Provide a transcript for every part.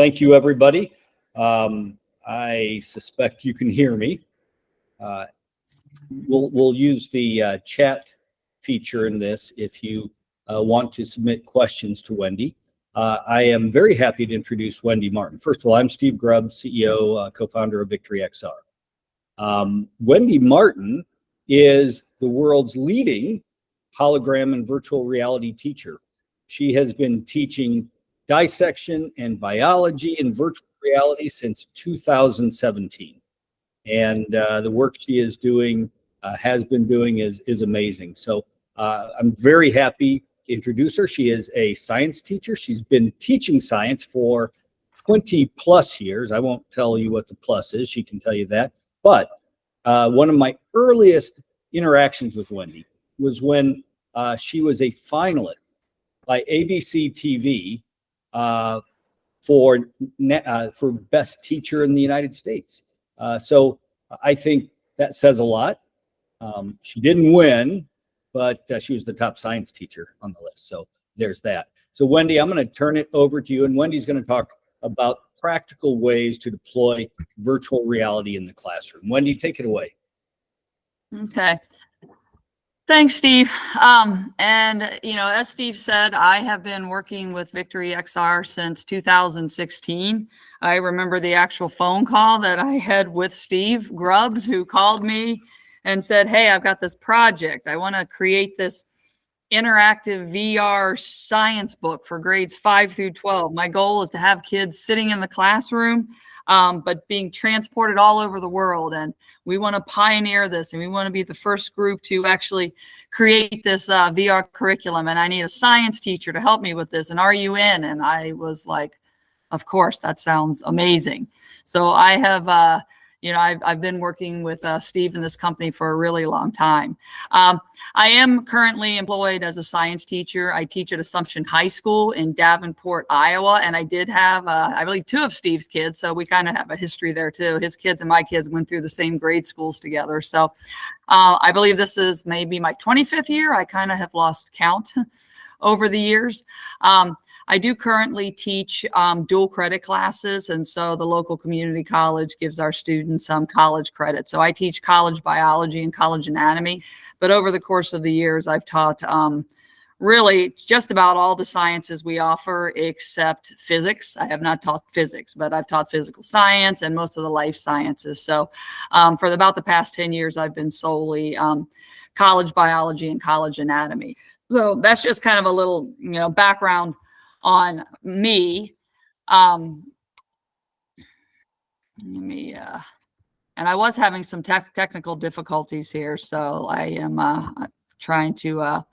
Thank you, everybody. I suspect you can hear me. We'll use the chat feature in this if you want to submit questions to Wendy. I am very happy to introduce Wendy Martin. First of all, I'm Steve Grubb, CEO, co-founder of VictoryXR. Wendy Martin is the world's leading hologram and virtual reality teacher. She has been teaching dissection and biology in virtual reality since 2017. And the work she is doing, has been doing is amazing. So I'm very happy to introduce her. She is a science teacher. She's been teaching science for 20 plus years. I won't tell you what the plus is. She can tell you that. But one of my earliest interactions with Wendy was when she was a finalist by ABC TV for Best Teacher in the United States. So I think that says a lot. She didn't win, but she was the top science teacher on the list. So there's that. So Wendy, I'm going to turn it over to you, and Wendy's going to talk about practical ways to deploy virtual reality in the classroom. Wendy, take it away. Okay. Thanks, Steve. And, you know, as Steve said, I have been working with VictoryXR since 2016. I remember the actual phone call that I had with Steve Grubbs, who called me and said, hey, I've got this project. I want to create this interactive VR science book for grades 5 through 12. My goal is to have kids sitting in the classroom, but being transported all over the world. And we want to pioneer this, and we want to be the first group to actually create this VR curriculum. And I need a science teacher to help me with this. And are you in? And I was like, of course, that sounds amazing. So I have, you know, I've been working with Steve in this company for a really long time. I am currently employed as a science teacher. I teach at Assumption High School in Davenport, Iowa, and I did have, I believe, 2 of Steve's kids, so we kind of have a history there too. His kids and my kids went through the same grade schools together. So I believe this is maybe my 25th year. I kind of have lost count over the years. I do currently teach dual credit classes, and so the local community college gives our students some college credit. So I teach college biology and college anatomy, but over the course of the years, I've taught really just about all the sciences we offer except physics. I have not taught physics, but I've taught physical science and most of the life sciences. So for about the past 10 years, I've been solely college biology and college anatomy. So that's just kind of a little, you know, background on me. And I was having some technical difficulties here, so I am trying to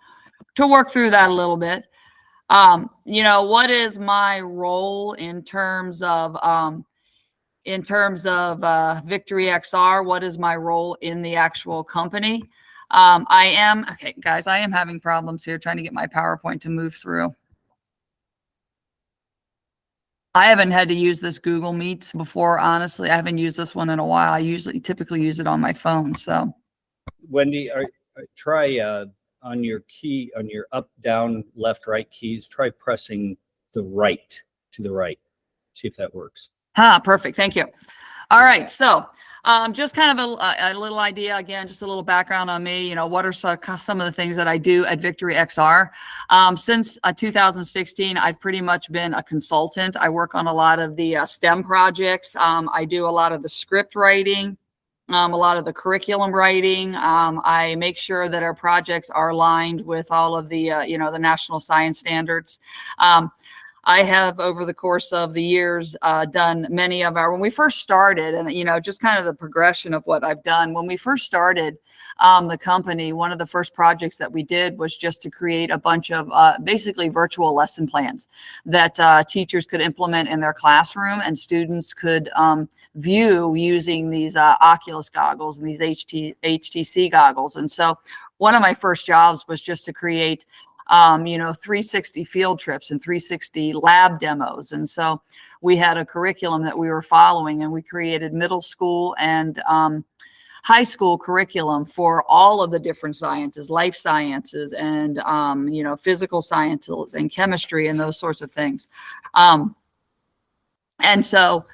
work through that a little bit. You know, what is my role in terms of VictoryXR? What is my role in the actual company? Okay, guys, I am having problems here trying to get my PowerPoint to move through. I haven't had to use this Google Meets before, honestly. I haven't used this one in a while. I typically use it on my phone. So, Wendy, try on your key, on your up, down, left, right keys, try pressing the right to the right. See if that works. Perfect. Thank you. All right. So just kind of a little idea, again, just a little background on me, you know, what are some of the things that I do at VictoryXR. Since 2016, I've pretty much been a consultant. I work on a lot of the STEM projects. I do a lot of the script writing, a lot of the curriculum writing. I make sure that our projects are aligned with all of the, you know, the national science standards. I have, over the course of the years, done many of when we first started, and, you know, just kind of the progression of what I've done. When we first started the company, one of the first projects that we did was just to create a bunch of basically virtual lesson plans that teachers could implement in their classroom, and students could view using these Oculus goggles and these HTC goggles. And so one of my first jobs was just to create you know, 360 field trips and 360 lab demos. And so we had a curriculum that we were following, and we created middle school and high school curriculum for all of the different sciences, life sciences, and, you know, physical sciences and chemistry and those sorts of things. And so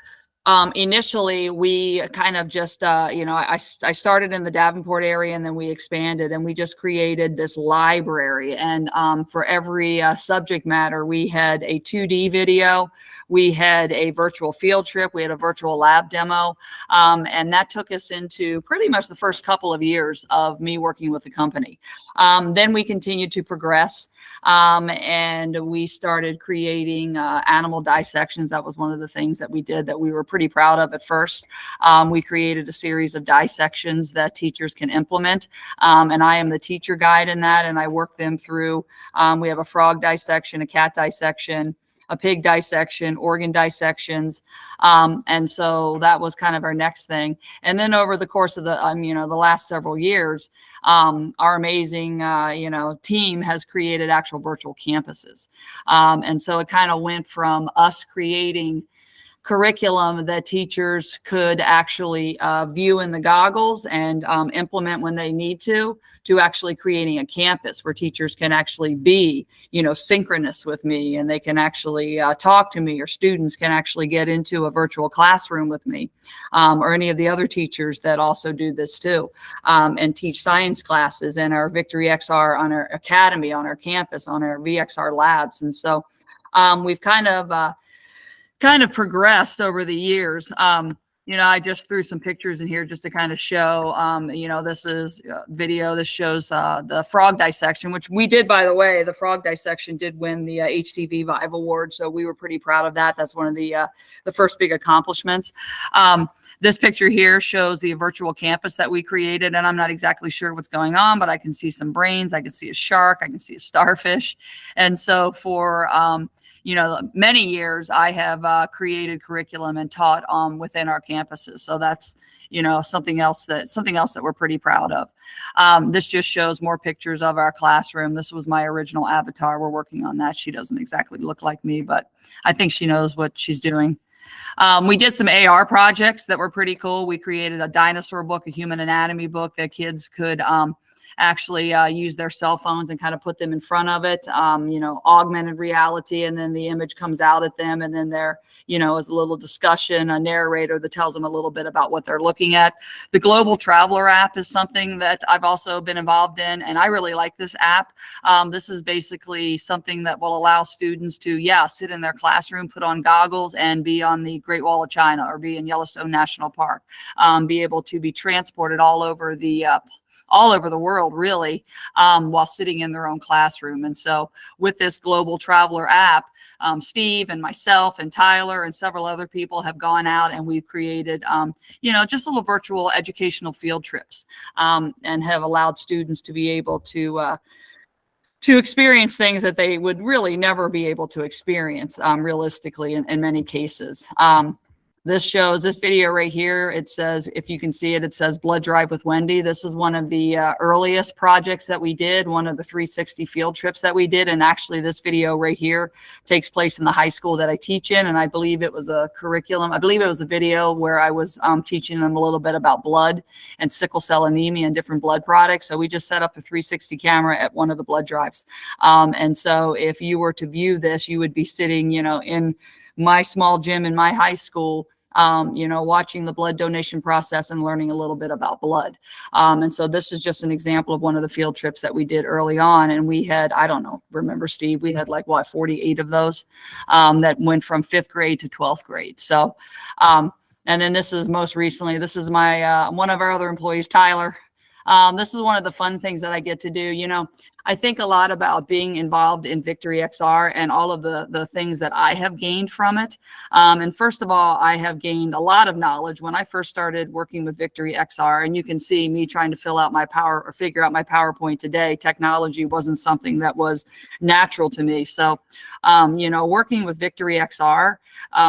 initially we kind of just, I started in the Davenport area, and then we expanded, and we just created this library. And for every subject matter, we had a 2D video, we had a virtual field trip, we had a virtual lab demo. And that took us into pretty much the first couple of years of me working with the company. Then we continued to progress, and we started creating animal dissections. That was one of the things that we did that we were pretty proud of at first. We created a series of dissections that teachers can implement. And I am the teacher guide in that, and I work them through. We have a frog dissection, a cat dissection, a pig dissection, organ dissections. And so that was kind of our next thing. And then over the course of the, the last several years, our amazing, team has created actual virtual campuses. And so it kind of went from us creating curriculum that teachers could actually view in the goggles and implement when they need to actually creating a campus where teachers can actually be, synchronous with me, and they can actually talk to me, or students can actually get into a virtual classroom with me, or any of the other teachers that also do this too, and teach science classes in our VictoryXR on our academy, on our campus, on our VXR labs. And so we've kind of progressed over the years. I just threw some pictures in here just to kind of show, this is video. This shows the frog dissection, which we did, by the way. The frog dissection did win the HTV Vive Award, so we were pretty proud of that. That's one of the first big accomplishments. This picture here shows the virtual campus that we created, and I'm not exactly sure what's going on, but I can see some brains, I can see a shark, I can see a starfish. And so for many years I have created curriculum and taught within our campuses. So that's, something else that we're pretty proud of. This just shows more pictures of our classroom. This was my original avatar. We're working on that. She doesn't exactly look like me, but I think she knows what she's doing. We did some AR projects that were pretty cool. We created a dinosaur book, a human anatomy book that kids could actually use their cell phones and kind of put them in front of it, augmented reality, and then the image comes out at them, and then there, is a little discussion, a narrator that tells them a little bit about what they're looking at. The Global Traveler app is something that I've also been involved in, and I really like this app. This is basically something that will allow students to, sit in their classroom, put on goggles, and be on the Great Wall of China, or be in Yellowstone National Park, be able to be transported all over the world, really, while sitting in their own classroom. And so with this Global Traveler app, Steve and myself and Tyler and several other people have gone out, and we've created, just little virtual educational field trips, and have allowed students to be able to experience things that they would really never be able to experience realistically in many cases. This video right here. It says, if you can see it, it says Blood Drive with Wendy. This is one of the earliest projects that we did, one of the 360 field trips that we did. And actually this video right here takes place in the high school that I teach in. And I believe it was a curriculum. I believe it was a video where I was teaching them a little bit about blood and sickle cell anemia and different blood products. So we just set up the 360 camera at one of the blood drives. And so if you were to view this, you would be sitting, in my small gym in my high school, watching the blood donation process and learning a little bit about blood. And so this is just an example of one of the field trips that we did early on. And we had, I don't know, remember Steve, we had 48 of those that went from 5th grade to 12th grade. So, and then this is most recently, this is my, one of our other employees, Tyler. This is one of the fun things that I get to do. I think a lot about being involved in VictoryXR and all of the things that I have gained from it. And first of all, I have gained a lot of knowledge when I first started working with VictoryXR, and you can see me trying to figure out my PowerPoint today. Technology wasn't something that was natural to me. So, working with VictoryXR,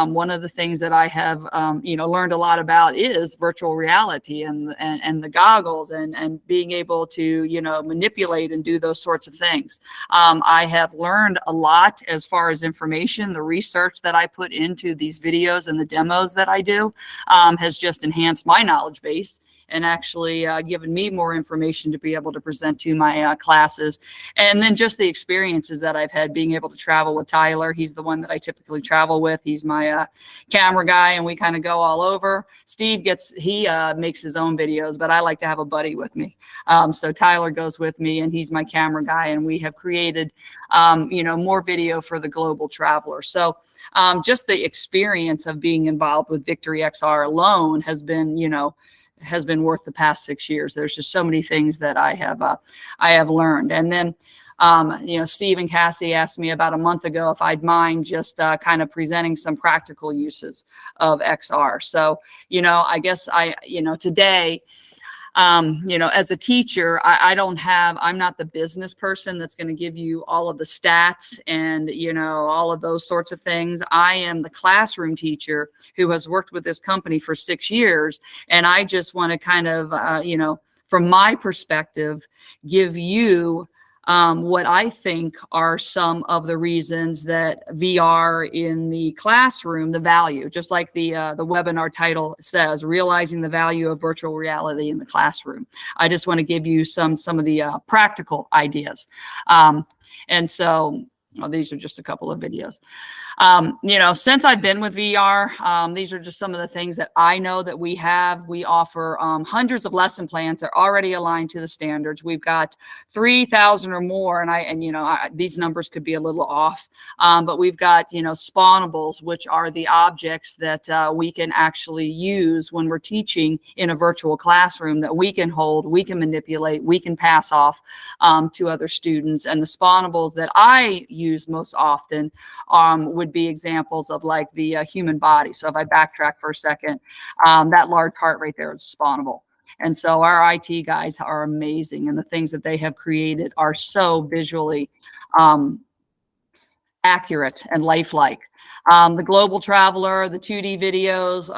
one of the things that I have, learned a lot about is virtual reality and the goggles and being able to, manipulate and do those sorts of things. I have learned a lot as far as information. The research that I put into these videos and the demos that I do has just enhanced my knowledge base and actually given me more information to be able to present to my classes. And then just the experiences that I've had being able to travel with Tyler. He's the one that I typically travel with. He's my camera guy, and we kind of go all over. Steve makes his own videos, but I like to have a buddy with me. So Tyler goes with me, and he's my camera guy, and we have created, more video for the global traveler. So just the experience of being involved with VictoryXR alone has been worth the past 6 years. There's just so many things that I have learned. And then, Steve and Cassie asked me about a month ago if I'd mind just kind of presenting some practical uses of XR. So, I guess today, as a teacher, I'm not the business person that's going to give you all of the stats and, all of those sorts of things. I am the classroom teacher who has worked with this company for 6 years. And I just want to kind of, from my perspective, give you what I think are some of the reasons that VR in the classroom, the value, just like the webinar title says, realizing the value of virtual reality in the classroom. I just want to give you some of the practical ideas. And so these are just a couple of videos. Since I've been with VR, these are just some of the things that I know that we have. We offer hundreds of lesson plans that are already aligned to the standards. We've got 3,000 or more, and these numbers could be a little off, but we've got, spawnables, which are the objects that we can actually use when we're teaching in a virtual classroom that we can hold, we can manipulate, we can pass off to other students. And the spawnables that I use most often would be examples of like the human body. So if I backtrack for a second, that large heart right there is spawnable. And so our IT guys are amazing, and the things that they have created are so visually accurate and lifelike. The global traveler, the 2D videos,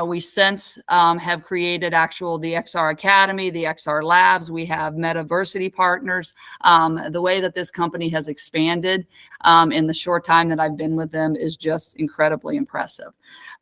we since have created the XR Academy, the XR Labs. We have Metaversity partners. The way that this company has expanded in the short time that I've been with them is just incredibly impressive.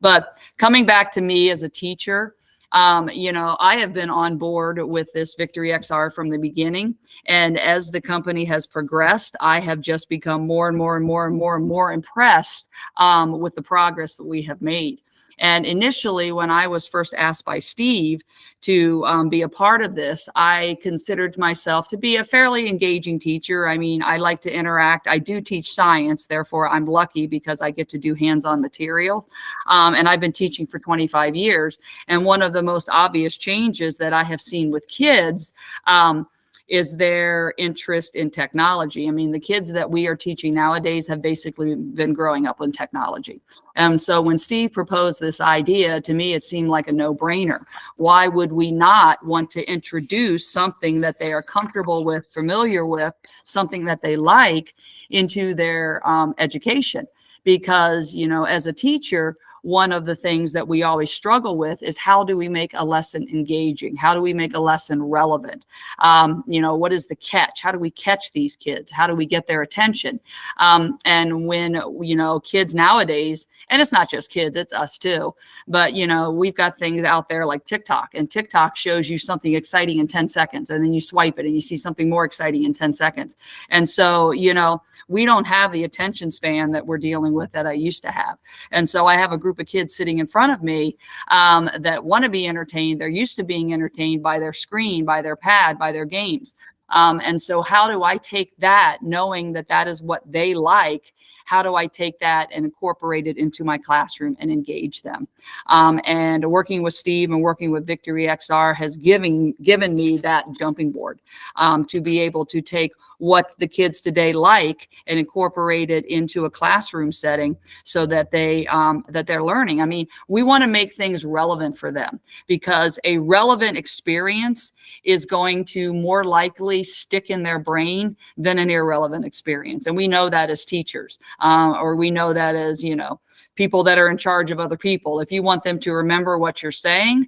But coming back to me as a teacher, I have been on board with this VictoryXR from the beginning. And as the company has progressed, I have just become more and more and more and more and more impressed with the progress that we have made. And initially, when I was first asked by Steve to be a part of this, I considered myself to be a fairly engaging teacher. I mean, I like to interact. I do teach science, therefore I'm lucky because I get to do hands-on material. And I've been teaching for 25 years. And one of the most obvious changes that I have seen with kids is their interest in technology. I mean, the kids that we are teaching nowadays have basically been growing up in technology. And so when Steve proposed this idea, to me, it seemed like a no-brainer. Why would we not want to introduce something that they are comfortable with, familiar with, something that they like into their education? Because, as a teacher, one of the things that we always struggle with is how do we make a lesson engaging? How do we make a lesson relevant? What is the catch? How do we catch these kids? How do we get their attention? And when, kids nowadays, and it's not just kids, it's us too, but, we've got things out there like TikTok, and TikTok shows you something exciting in 10 seconds, and then you swipe it and you see something more exciting in 10 seconds. And so, we don't have the attention span that we're dealing with that I used to have. And so I have a group of kids sitting in front of me that want to be entertained. They're used to being entertained by their screen, by their pad, by their games. And so how do I take that, knowing that that is what they like? How do I take that and incorporate it into my classroom and engage them? And working with Steve and working with VictoryXR has given me that jumping board to be able to take what the kids today like and incorporate it into a classroom setting so that they're learning. I mean, we want to make things relevant for them, because a relevant experience is going to more likely stick in their brain than an irrelevant experience. And we know that as teachers, or we know that as, people that are in charge of other people. If you want them to remember what you're saying,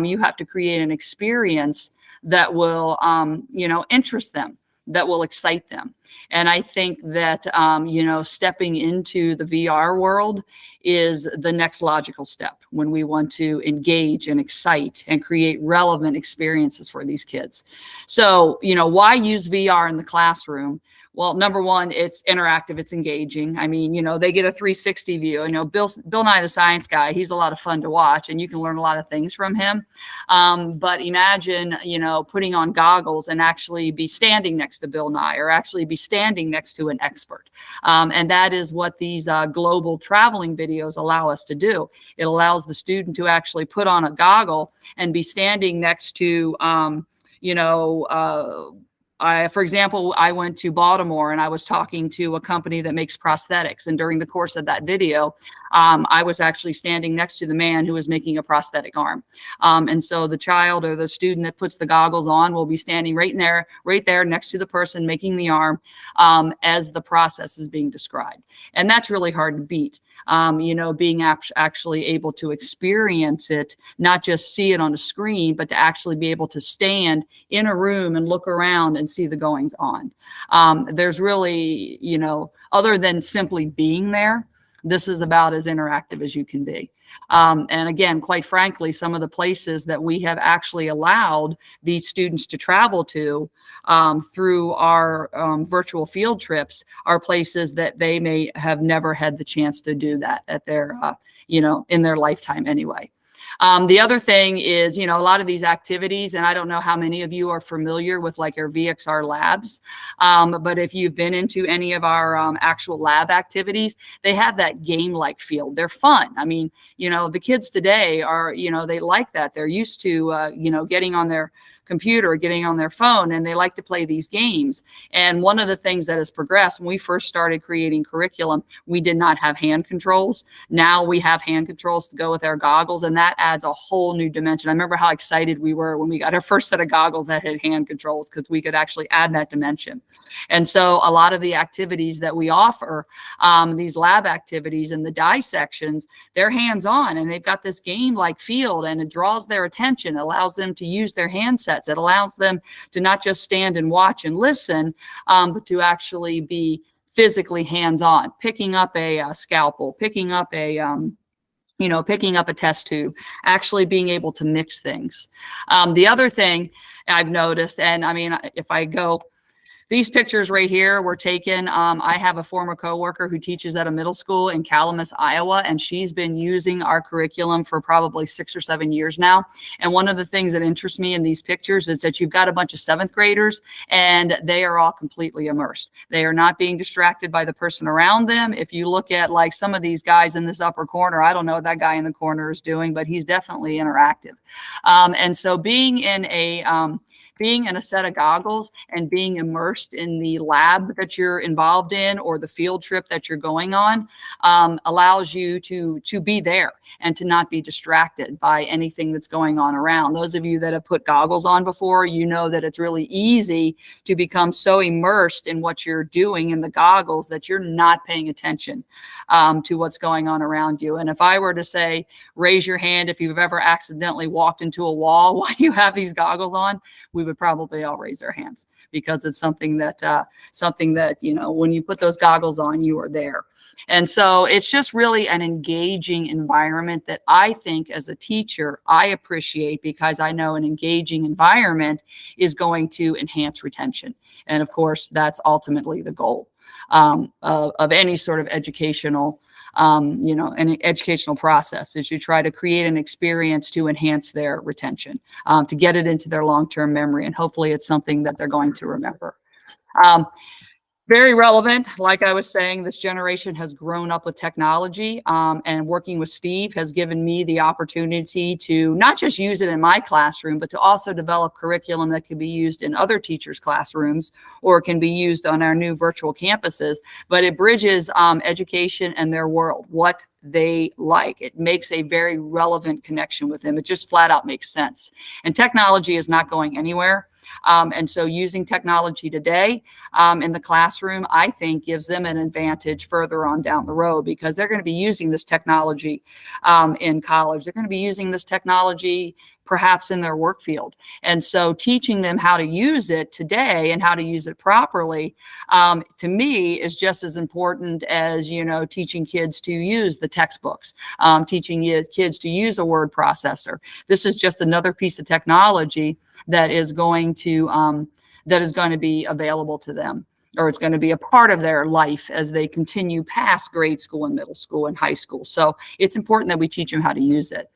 you have to create an experience that will, interest them, that will excite them. And I think that, you know, stepping into the VR world is the next logical step when we want to engage and excite and create relevant experiences for these kids. So, you know, why use VR in the classroom? Well, number one, it's interactive, it's engaging. I mean, you know, they get a 360 view. You know, Bill Nye the Science Guy, he's a lot of fun to watch, and you can learn a lot of things from him. But imagine, you know, putting on goggles and actually be standing next to Bill Nye, or actually be standing next to an expert. And that is what these global traveling videos allow us to do. It allows the student to actually put on a goggle and be standing next to, you know, for example, I went to Baltimore and I was talking to a company that makes prosthetics. And during the course of that video, I was actually standing next to the man who was making a prosthetic arm. And so the child or the student that puts the goggles on will be standing right there next to the person making the arm as the process is being described. And that's really hard to beat. You know, being actually able to experience it, not just see it on a screen, but to actually be able to stand in a room and look around and see the goings on. There's really, you know, other than simply being there, this is about as interactive as you can be. And again, quite frankly, some of the places that we have actually allowed these students to travel to through our virtual field trips are places that they may have never had the chance to do that at their, you know, in their lifetime anyway. The other thing is, you know, a lot of these activities, and I don't know how many of you are familiar with like our VXR labs, but if you've been into any of our actual lab activities, they have that game-like feel. They're fun. I mean, you know, the kids today are, you know, they like that. They're used to, you know, getting on their computer, getting on their phone, and they like to play these games. And one of the things that has progressed, when we first started creating curriculum, we did not have hand controls. Now we have hand controls to go with our goggles, and that adds a whole new dimension. I remember how excited we were when we got our first set of goggles that had hand controls, because we could actually add that dimension. And so a lot of the activities that we offer, these lab activities and the dissections, they're hands-on, and they've got this game-like feel, and it draws their attention, allows them to use their handsets. It allows them to not just stand and watch and listen, but to actually be physically hands-on, picking up a scalpel, picking up a, you know, picking up a test tube, actually being able to mix things. The other thing I've noticed, and I mean, if I go, these pictures right here were taken. I have a former coworker who teaches at a middle school in Calamus, Iowa, and she's been using our curriculum for probably 6 or 7 years now. And one of the things that interests me in these pictures is that you've got a bunch of 7th graders, and they are all completely immersed. They are not being distracted by the person around them. If you look at like some of these guys in this upper corner, I don't know what that guy in the corner is doing, but he's definitely interactive. And so being in a set of goggles and being immersed in the lab that you're involved in or the field trip that you're going on allows you to be there and to not be distracted by anything that's going on around. Those of you that have put goggles on before, you know that it's really easy to become so immersed in what you're doing in the goggles that you're not paying attention to what's going on around you. And if I were to say, raise your hand if you've ever accidentally walked into a wall while you have these goggles on, we would probably all raise our hands, because it's something that, you know, when you put those goggles on, you are there. And so it's just really an engaging environment that I think as a teacher, I appreciate, because I know an engaging environment is going to enhance retention. And of course, that's ultimately the goal of any sort of educational you know, an educational process, is you try to create an experience to enhance their retention, to get it into their long-term memory. And hopefully it's something that they're going to remember. Very relevant. Like I was saying, this generation has grown up with technology, and working with Steve has given me the opportunity to not just use it in my classroom, but to also develop curriculum that can be used in other teachers' classrooms, or can be used on our new virtual campuses. But it bridges education and their world, what they like. It makes a very relevant connection with them. It just flat out makes sense. And technology is not going anywhere. And so using technology today in the classroom, I think gives them an advantage further on down the road, because they're going to be using this technology in college. They're going to be using this technology perhaps in their work field. And so teaching them how to use it today and how to use it properly, to me, is just as important as, teaching kids to use the textbooks, teaching kids to use a word processor. This is just another piece of technology that is going to be available to them, or it's going to be a part of their life as they continue past grade school and middle school and high school. So it's important that we teach them how to use it.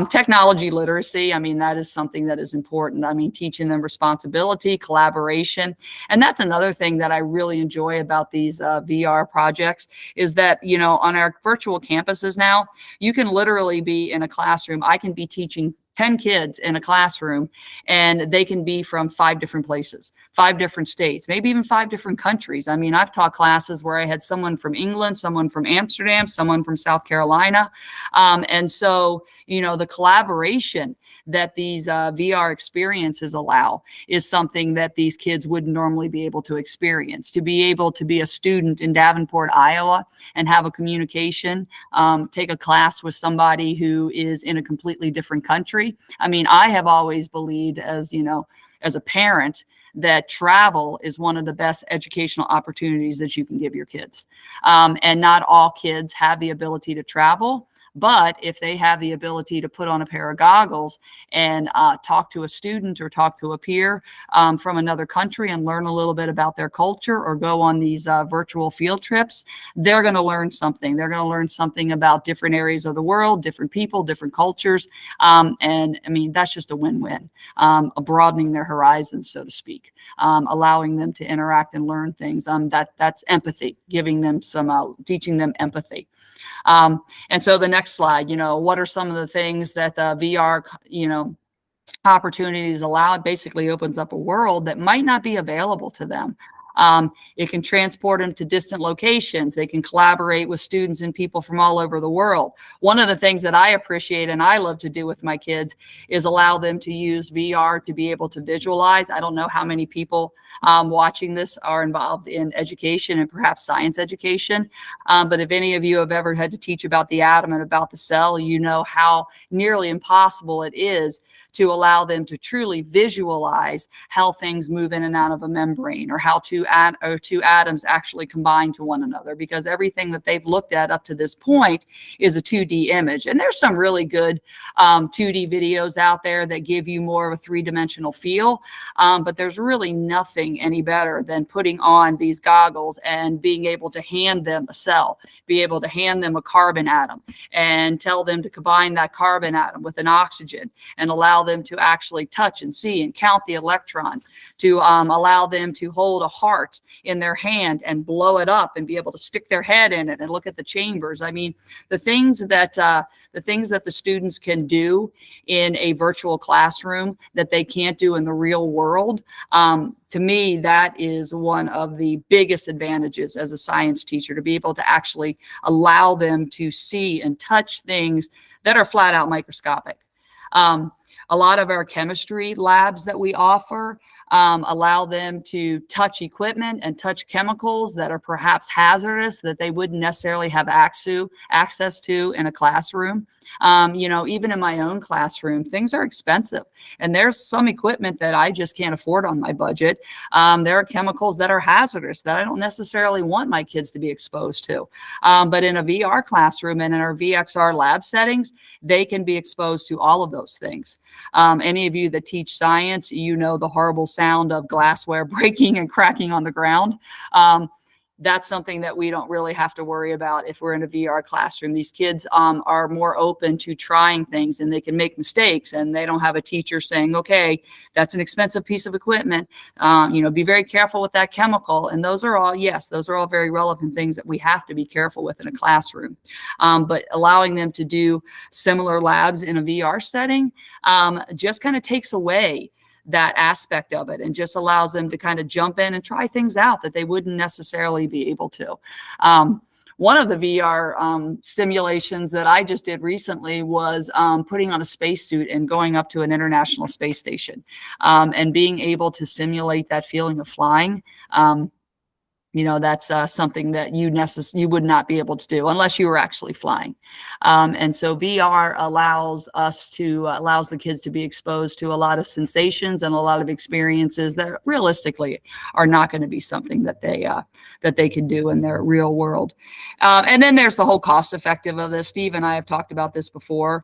Technology literacy, that is something that is important. Teaching them responsibility, collaboration. And that's another thing that I really enjoy about these VR projects is that, on our virtual campuses now, you can literally be in a classroom. I can be teaching 10 kids in a classroom, and they can be from 5 different places, 5 different states, maybe even 5 different countries. I've taught classes where I had someone from England, someone from Amsterdam, someone from South Carolina. And so, the collaboration that these VR experiences allow is something that these kids wouldn't normally be able to experience. To be able to be a student in Davenport, Iowa, and have a communication, take a class with somebody who is in a completely different country. I have always believed, as a parent, that travel is one of the best educational opportunities that you can give your kids. And not all kids have the ability to travel. But if they have the ability to put on a pair of goggles and talk to a student or talk to a peer from another country and learn a little bit about their culture, or go on these virtual field trips, they're going to learn something. They're going to learn something about different areas of the world, different people, different cultures. That's just a win-win, broadening their horizons, so to speak, allowing them to interact and learn things. That's empathy, giving them teaching them empathy. And so the next slide, what are some of the things that the VR, opportunities allow? It basically opens up a world that might not be available to them. It can transport them to distant locations. They can collaborate with students and people from all over the world. One of the things that I appreciate and I love to do with my kids is allow them to use VR to be able to visualize. I don't know how many people watching this are involved in education and perhaps science education. But if any of you have ever had to teach about the atom and about the cell, you know how nearly impossible it is to allow them to truly visualize how things move in and out of a membrane, or how two atoms actually combine to one another, because everything that they've looked at up to this point is a 2D image. And there's some really good 2D videos out there that give you more of a 3-dimensional feel, but there's really nothing any better than putting on these goggles and being able to hand them a cell, be able to hand them a carbon atom and tell them to combine that carbon atom with an oxygen, and allow them to actually touch and see and count the electrons, to allow them to hold a heart in their hand and blow it up and be able to stick their head in it and look at the chambers. The things that the students can do in a virtual classroom that they can't do in the real world, to me, that is one of the biggest advantages as a science teacher, to be able to actually allow them to see and touch things that are flat out microscopic. A lot of our chemistry labs that we offer allow them to touch equipment and touch chemicals that are perhaps hazardous, that they wouldn't necessarily have access to in a classroom. Even in my own classroom, things are expensive, and there's some equipment that I just can't afford on my budget. There are chemicals that are hazardous that I don't necessarily want my kids to be exposed to. But in a VR classroom and in our VXR lab settings, they can be exposed to all of those things. Any of you that teach science, the horrible sound of glassware breaking and cracking on the ground. That's something that we don't really have to worry about if we're in a VR classroom. These kids are more open to trying things, and they can make mistakes, and they don't have a teacher saying, okay, that's an expensive piece of equipment. Be very careful with that chemical. And those are all very relevant things that we have to be careful with in a classroom. But allowing them to do similar labs in a VR setting just kind of takes away that aspect of it, and just allows them to kind of jump in and try things out that they wouldn't necessarily be able to. One of the VR simulations that I just did recently was putting on a spacesuit and going up to an international space station, and being able to simulate that feeling of flying. that's something that you would not be able to do unless you were actually flying. And so VR allows the kids to be exposed to a lot of sensations and a lot of experiences that realistically are not going to be something that they can do in their real world. And then there's the whole cost effective of this. Steve and I have talked about this before.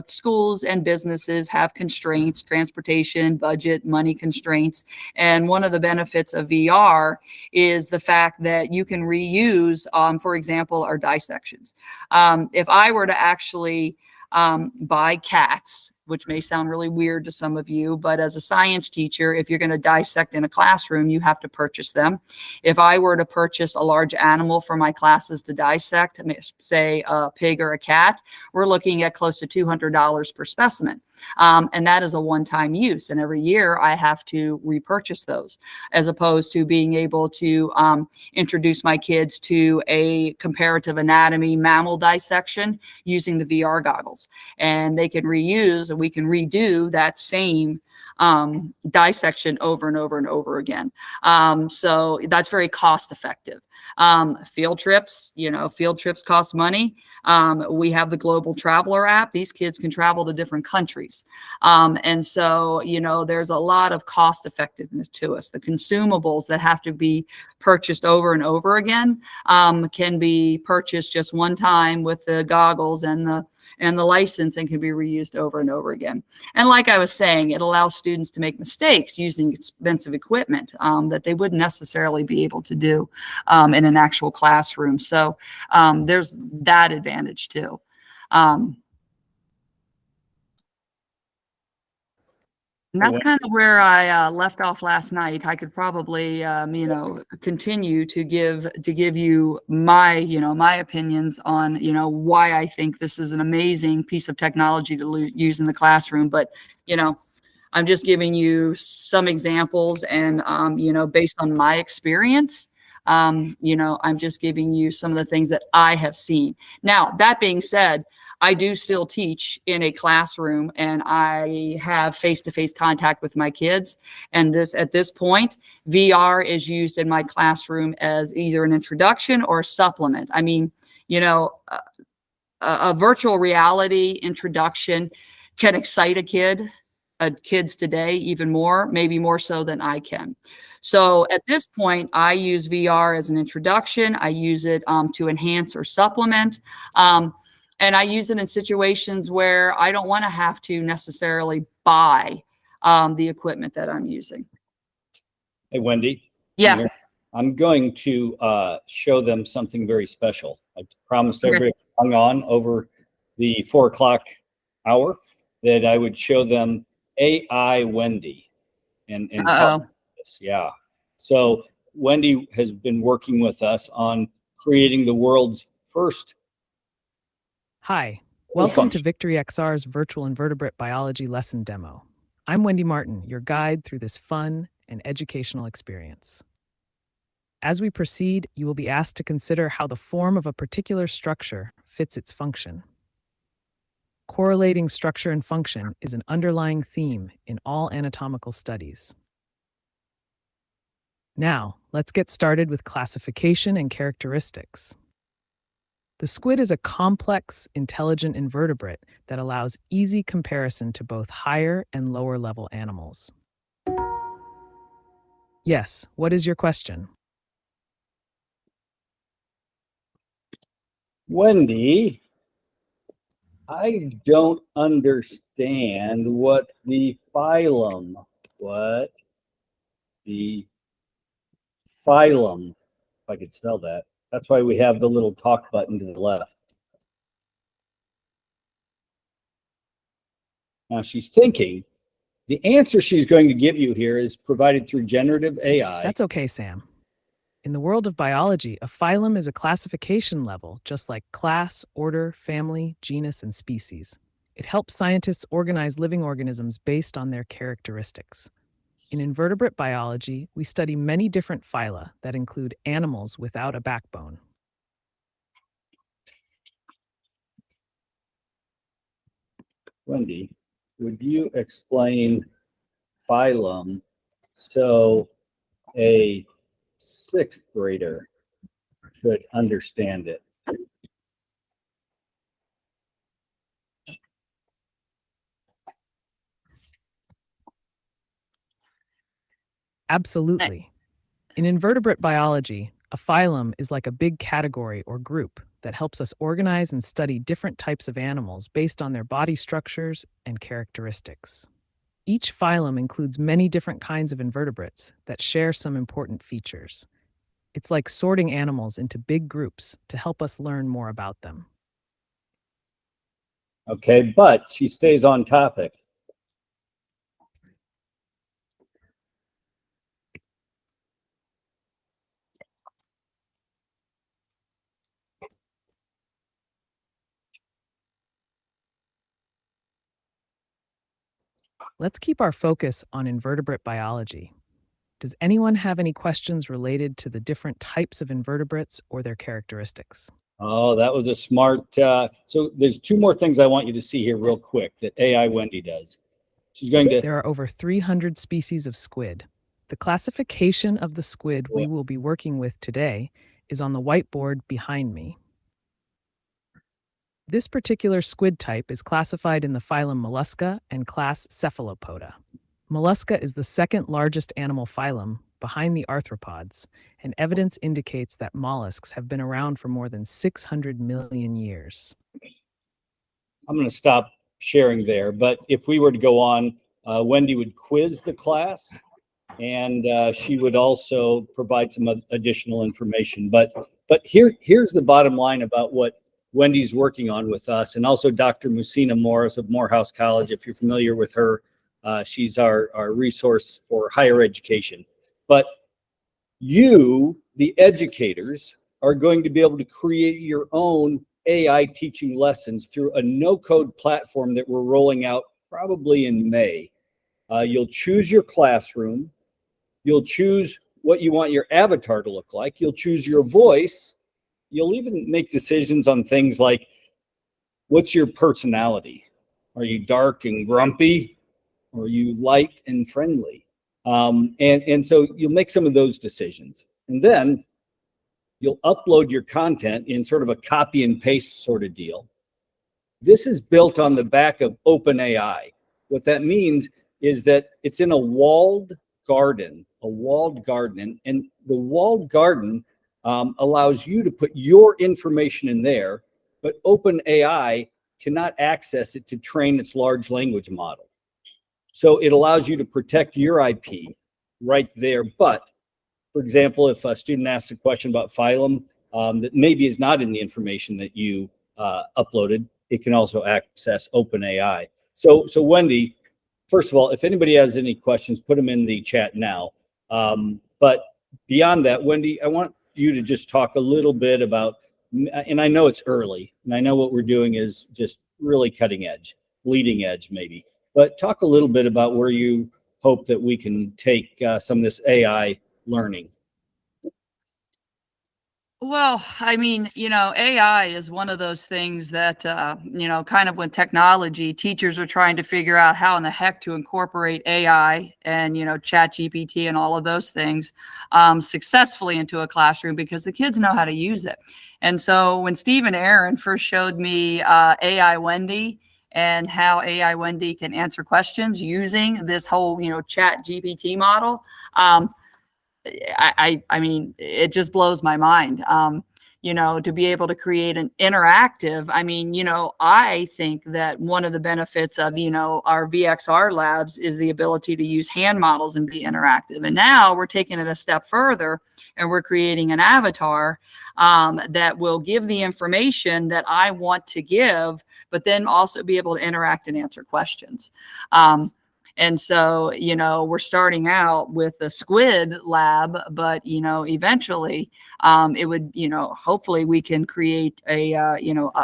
Schools and businesses have constraints, transportation, budget, money constraints. And one of the benefits of VR is the fact that you can reuse, for example, our dissections. If I were to actually buy cats, which may sound really weird to some of you, but as a science teacher, if you're going to dissect in a classroom, you have to purchase them. If I were to purchase a large animal for my classes to dissect, say a pig or a cat, we're looking at close to $200 per specimen. And that is a one-time use. And every year I have to repurchase those, as opposed to being able to introduce my kids to a comparative anatomy mammal dissection using the VR goggles. And they can reuse, and we can redo that same dissection over and over and over again. So that's very cost effective. Field trips cost money. We have the Global Traveler app. These kids can travel to different countries. And so, there's a lot of cost effectiveness to us. The consumables that have to be purchased over and over again can be purchased just one time with the goggles and the license, and can be reused over and over again. And like I was saying, it allows students to make mistakes using expensive equipment that they wouldn't necessarily be able to do in an actual classroom. So there's that advantage too. And that's kind of where I left off last night. I could probably, continue to give you my, my opinions on, why I think this is an amazing piece of technology to use in the classroom. But, I'm just giving you some examples, and, based on my experience, I'm just giving you some of the things that I have seen. Now, that being said, I do still teach in a classroom, and I have face-to-face contact with my kids. And at this point, VR is used in my classroom as either an introduction or a supplement. I mean, a virtual reality introduction can excite kids today even more, maybe more so than I can. So at this point, I use VR as an introduction. I use it to enhance or supplement. And I use it in situations where I don't want to have to necessarily buy the equipment that I'm using. Hey, Wendy. Yeah. I'm going to show them something very special. I promised everybody hung on over the 4 o'clock hour that I would show them AI Wendy and how this. Yeah. So Wendy has been working with us on creating the world's first. Hi, welcome to VictoryXR's virtual invertebrate biology lesson demo. I'm Wendy Martin, your guide through this fun and educational experience. As we proceed, you will be asked to consider how the form of a particular structure fits its function. Correlating structure and function is an underlying theme in all anatomical studies. Now, let's get started with classification and characteristics. The squid is a complex, intelligent invertebrate that allows easy comparison to both higher and lower level animals. Yes, what is your question? Wendy, I don't understand what the phylum, if I could spell that. That's why we have the little talk button to the left. Now she's thinking. The answer she's going to give you here is provided through generative AI. That's okay, Sam. In the world of biology, a phylum is a classification level, just like class, order, family, genus, and species. It helps scientists organize living organisms based on their characteristics. In invertebrate biology, we study many different phyla that include animals without a backbone. Wendy, would you explain phylum? So a sixth grader could understand it. Absolutely. In invertebrate biology, a phylum is like a big category or group that helps us organize and study different types of animals based on their body structures and characteristics. Each phylum includes many different kinds of invertebrates that share some important features. It's like sorting animals into big groups to help us learn more about them. Okay, but she stays on topic. Let's keep our focus on invertebrate biology. Does anyone have any questions related to the different types of invertebrates or their characteristics? Oh, that was a smart. So there's two more things I want you to see here real quick that AI Wendy does. She's going to. There are over 300 species of squid. The classification of the squid we will be working with today is on the whiteboard behind me. This particular squid type is classified in the phylum Mollusca and class Cephalopoda. Mollusca is the second largest animal phylum behind the arthropods, and evidence indicates that mollusks have been around for more than 600 million years. I'm going to stop sharing there, but if we were to go on, Wendy would quiz the class, and she would also provide some additional information. But here's the bottom line about what Wendy's working on with us, and also Dr. Musina Morris of Morehouse College. If you're familiar with her, she's our resource for higher education. But you, the educators, are going to be able to create your own AI teaching lessons through a no-code platform that we're rolling out probably in May. You'll choose your classroom. You'll choose what you want your avatar to look like. You'll choose your voice. You'll even make decisions on things like, what's your personality? Are you dark and grumpy? Or are you light and friendly? And so you'll make some of those decisions. And then you'll upload your content in sort of a copy and paste sort of deal. This is built on the back of OpenAI. What that means is that it's in a walled garden, and the walled garden allows you to put your information in there, but OpenAI cannot access it to train its large language model. So it allows you to protect your IP right there. But for example, if a student asks a question about phylum that maybe is not in the information that you uploaded, it can also access OpenAI. So Wendy, first of all, if anybody has any questions, put them in the chat now. But beyond that, Wendy, I want you to just talk a little bit about, and I know it's early, and I know what we're doing is just really cutting edge, bleeding edge maybe, but talk a little bit about where you hope that we can take some of this AI learning. Well, I mean, AI is one of those things that, kind of when technology, teachers are trying to figure out how in the heck to incorporate AI and, Chat GPT and all of those things successfully into a classroom because the kids know how to use it. And so when Steve and Aaron first showed me AI Wendy and how AI Wendy can answer questions using this whole, Chat GPT model, I mean, it just blows my mind, to be able to create an interactive. I mean, I think that one of the benefits of, our VXR labs is the ability to use hand models and be interactive. And now we're taking it a step further and we're creating an avatar that will give the information that I want to give, but then also be able to interact and answer questions. And so, we're starting out with a squid lab, but, eventually it would, hopefully we can create a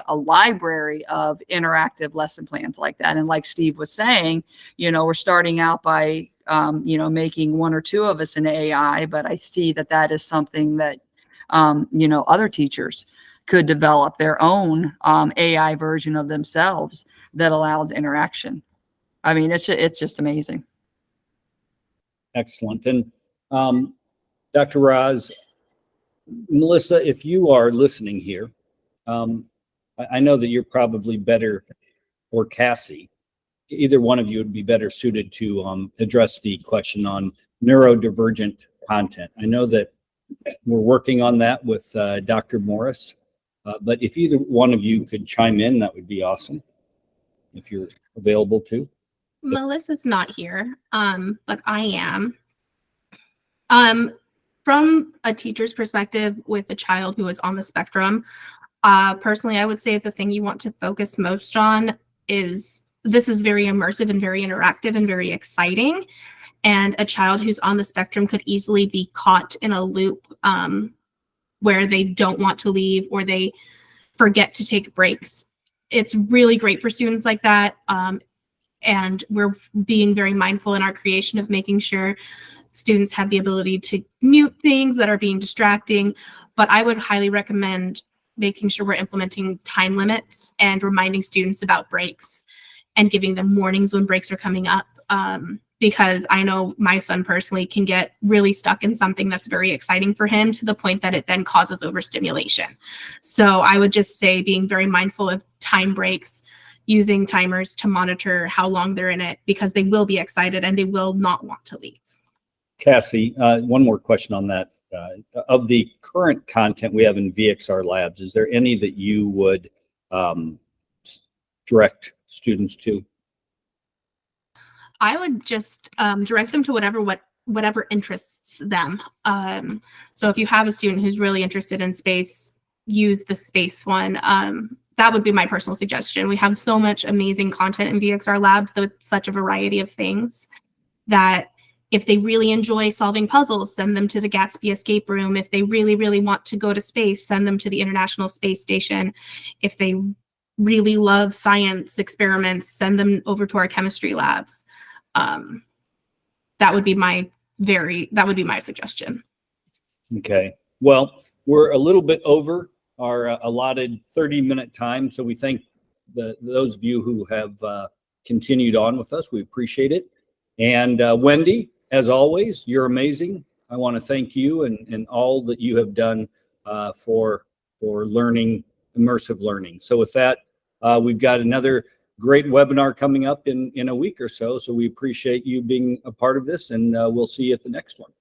library of interactive lesson plans like that. And like Steve was saying, we're starting out by, making one or two of us in AI, but I see that is something that, other teachers could develop their own AI version of themselves that allows interaction. I mean, it's just amazing. Excellent. And Dr. Raz, Melissa, if you are listening here, I know that you're probably better, or Cassie, either one of you would be better suited to address the question on neurodivergent content. I know that we're working on that with Dr. Morris, but if either one of you could chime in, that would be awesome, if you're available to. Melissa's not here, but I am. From a teacher's perspective with a child who is on the spectrum, personally, I would say the thing you want to focus most on is this is very immersive and very interactive and very exciting. And a child who's on the spectrum could easily be caught in a loop where they don't want to leave or they forget to take breaks. It's really great for students like that. And we're being very mindful in our creation of making sure students have the ability to mute things that are being distracting. But I would highly recommend making sure we're implementing time limits and reminding students about breaks and giving them warnings when breaks are coming up. Because I know my son personally can get really stuck in something that's very exciting for him to the point that it then causes overstimulation. So I would just say being very mindful of time breaks, using timers to monitor how long they're in it, because they will be excited and they will not want to leave. Cassie, one more question on that. Of the current content we have in VXR Labs, is there any that you would direct students to? I would just direct them to whatever interests them. So if you have a student who's really interested in space, use the space one. That would be my personal suggestion. We have so much amazing content in VXR Labs with such a variety of things that if they really enjoy solving puzzles, send them to the Gatsby escape room. If they really, really want to go to space, send them to the International Space Station. If they really love science experiments, send them over to our chemistry labs. That would be my suggestion. Okay. Well, we're a little bit over our allotted 30-minute time, so we thank those of you who have continued on with us. We appreciate it. And Wendy, as always, you're amazing. I want to thank you and all that you have done for learning, immersive learning. So with that, we've got another great webinar coming up in a week or so. So we appreciate you being a part of this, and we'll see you at the next one.